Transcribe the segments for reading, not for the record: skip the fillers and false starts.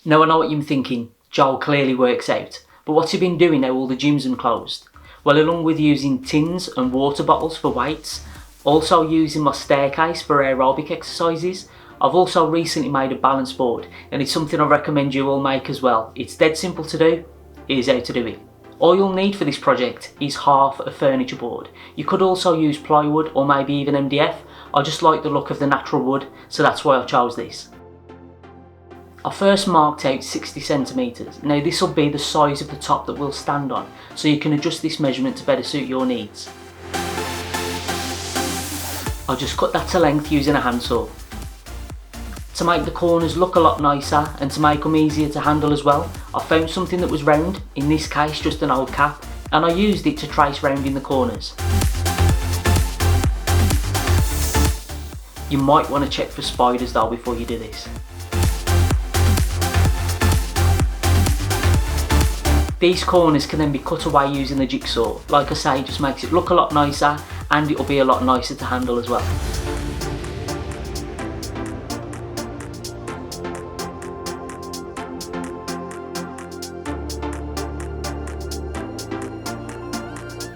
Now I know what you're thinking, Joel clearly works out, but what's he been doing now all the gyms are closed? Well, along with using tins and water bottles for weights, also using my staircase for aerobic exercises, I've also recently made a balance board, and it's something I recommend you all make as well. It's dead simple to do. Here's how to do it. All you'll need for this project is half a furniture board. You could also use plywood or maybe even MDF. I just like the look of the natural wood, so that's why I chose this. I first marked out 60 centimetres. Now this will be the size of the top that we'll stand on, so you can adjust this measurement to better suit your needs. I'll just cut that to length using a handsaw. To make the corners look a lot nicer and to make them easier to handle as well, I found something that was round, in this case just an old cap, and I used it to trace round in the corners. You might want to check for spiders though before you do this. These corners can then be cut away using the jigsaw. Like I say, it just makes it look a lot nicer and it'll be a lot nicer to handle as well.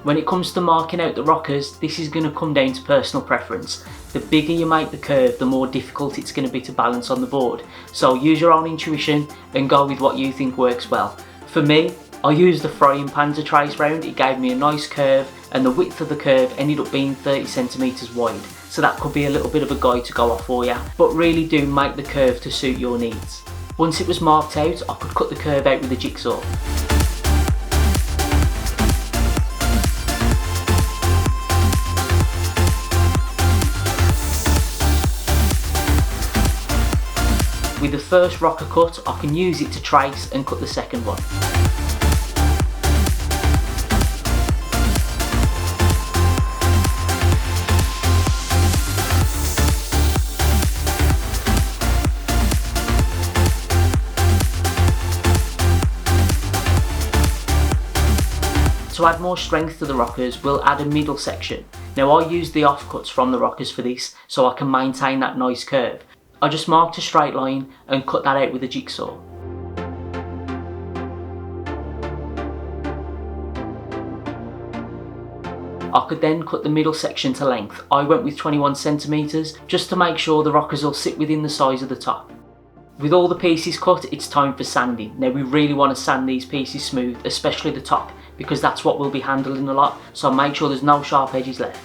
When it comes to marking out the rockers, this is going to come down to personal preference. The bigger you make the curve, the more difficult it's going to be to balance on the board. So use your own intuition and go with what you think works well. For me, I used the frying pan to trace round. It gave me a nice curve and the width of the curve ended up being 30 centimetres wide. So that could be a little bit of a guide to go off for you, but really do make the curve to suit your needs. Once it was marked out, I could cut the curve out with a jigsaw. With the first rocker cut, I can use it to trace and cut the second one. To add more strength to the rockers, we'll add a middle section. Now I use the offcuts from the rockers for this, so I can maintain that nice curve. I just marked a straight line and cut that out with a jigsaw. I could then cut the middle section to length. I went with 21 centimetres just to make sure the rockers will sit within the size of the top. With all the pieces cut, it's time for sanding. Now we really want to sand these pieces smooth, especially the top, because that's what we'll be handling a lot, so make sure there's no sharp edges left.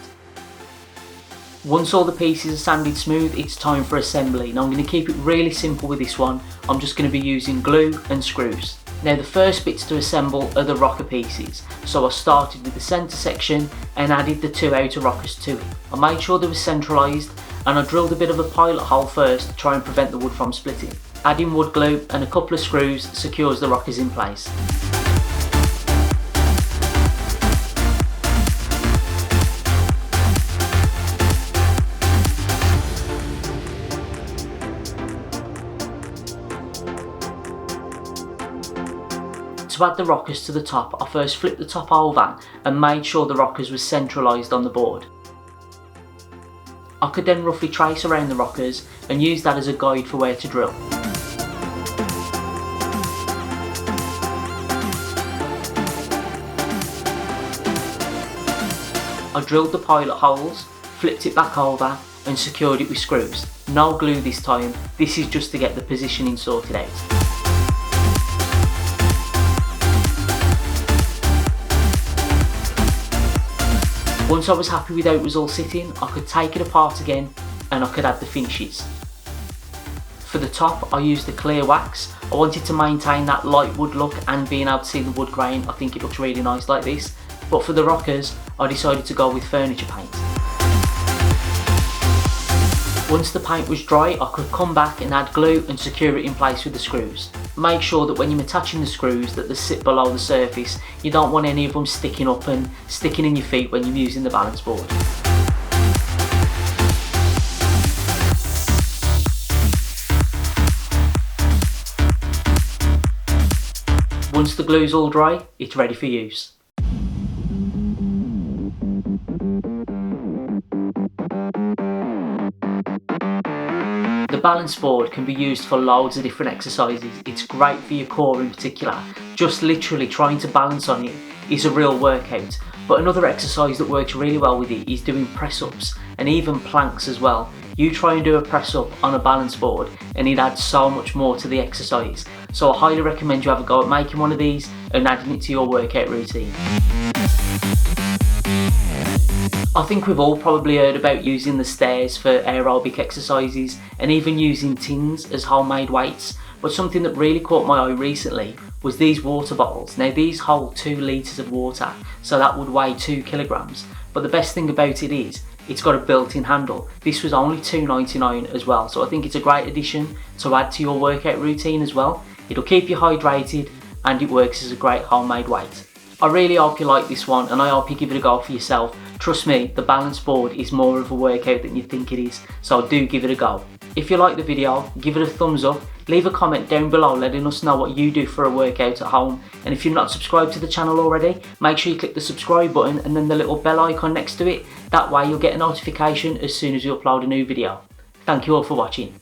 Once all the pieces are sanded smooth, it's time for assembly. Now I'm going to keep it really simple with this one. I'm just going to be using glue and screws. Now the first bits to assemble are the rocker pieces. So I started with the centre section and added the two outer rockers to it. I made sure they were centralised and I drilled a bit of a pilot hole first to try and prevent the wood from splitting. Adding wood glue and a couple of screws secures the rockers in place. To add the rockers to the top, I first flipped the top over and made sure the rockers were centralised on the board. I could then roughly trace around the rockers and use that as a guide for where to drill. I drilled the pilot holes, flipped it back over and secured it with screws. No glue this time, this is just to get the positioning sorted out. Once I was happy with how it was all sitting, I could take it apart again and I could add the finishes. For the top, I used the clear wax. I wanted to maintain that light wood look and being able to see the wood grain. I think it looks really nice like this. But for the rockers, I decided to go with furniture paint. Once the paint was dry, I could come back and add glue and secure it in place with the screws. Make sure that when you're attaching the screws that they sit below the surface. You don't want any of them sticking up and sticking in your feet when you're using the balance board. Once the glue's all dry, it's ready for use. The balance board can be used for loads of different exercises. It's great for your core in particular. Just literally trying to balance on it is a real workout. But another exercise that works really well with it is doing press-ups and even planks as well. You try and do a press-up on a balance board and it adds so much more to the exercise. So I highly recommend you have a go at making one of these and adding it to your workout routine. I think we've all probably heard about using the stairs for aerobic exercises and even using tins as homemade weights, but something that really caught my eye recently was these water bottles. Now these hold 2 litres of water, so that would weigh 2 kilograms, but the best thing about it is it's got a built-in handle. This was only $2.99 as well, so I think it's a great addition to add to your workout routine as well. It'll keep you hydrated and it works as a great homemade weight. I really hope you like this one and I hope you give it a go for yourself. Trust me, the balance board is more of a workout than you think it is, so do give it a go. If you like the video, give it a thumbs up, leave a comment down below letting us know what you do for a workout at home, and if you're not subscribed to the channel already, make sure you click the subscribe button and then the little bell icon next to it. That way you'll get a notification as soon as we upload a new video. Thank you all for watching.